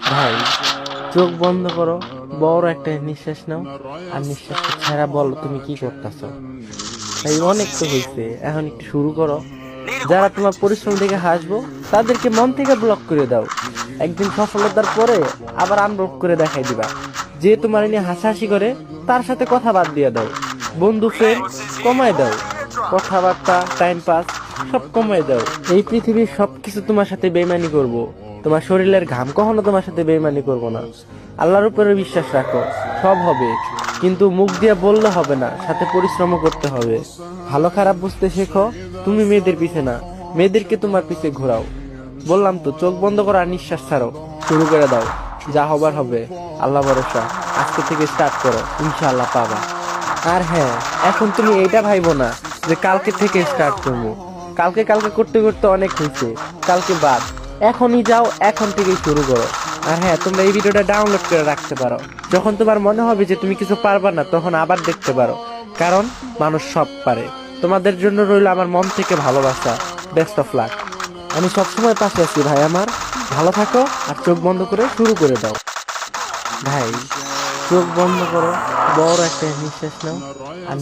ভাই, চোখ বন্ধ করো, বড় একটা নিঃশ্বাস নাও, আর নিঃশ্বাসটা ছেড়া বলো তুমি কি করতেছো। ভাই অনেক তো হয়েছে, এখন একটু শুরু করো। যারা তোমার পরিশ্রম দেখে হাসবো তাদেরকে মন থেকে ব্লক করে দাও। একদিন সফলতার পরে আবার আনব্লক করে দেখাই দিবা। যে তোমার নিয়ে হাসাহাসি করে তার সাথে কথা বাদ দিয়ে দাও। বন্ধু ফ্রেন্ড কমায় দাও, কথাবার্তা টাইম পাস সব কমায় দাও। এই পৃথিবীর সবকিছু তোমার সাথে বেইমানি করব, তোমার শরীরের ঘাম কখনো তোমার সাথে বেইমানি করব না। আল্লাহর উপরে বিশ্বাস রাখো, সব হবে। কিন্তু মুখ দিয়ে বললে হবে না, সাথে পরিশ্রমও করতে হবে। ভালো খারাপ বুঝতে শেখো। তুমি মেয়েদের পিছে না, মেয়েদেরকে তোমার পিছে ঘোরাও। বললাম তো, চোখ বন্ধ করো আর নিঃশ্বাস ছাড়ো, শুরু করে দাও। যা হবার হবে, আল্লাহ ভরসা। আজকে থেকে স্টার্ট করো, ইনশাআল্লাহ পাবা। আর হ্যাঁ, এখন তুমি এইটা ভাইবো না যে কালকে থেকে স্টার্ট করবো। কালকে কালকে করতে করতে অনেক হয়েছে, কালকে বাদ। এখনই যাও, এখন থেকেই শুরু করো। আর হ্যাঁ, তোমরা এই ভিডিওটা ডাউনলোড করে রাখতে পারো। যখন তোমার মনে হবে যে তুমি কিছু পারবা না, তখন আবার দেখতে পারো। কারণ মানুষ সব পারে। তোমাদের জন্য রইল আমার মন থেকে ভালোবাসা। Best of luck. আমি সবসময় পাশে আছি ভাই আমার। ভালো থাকো, আর চোখ বন্ধ করে শুরু করে দাও। ভাই, চোখ বন্ধ করো, বড় একটা নিঃশ্বাস নাও, আর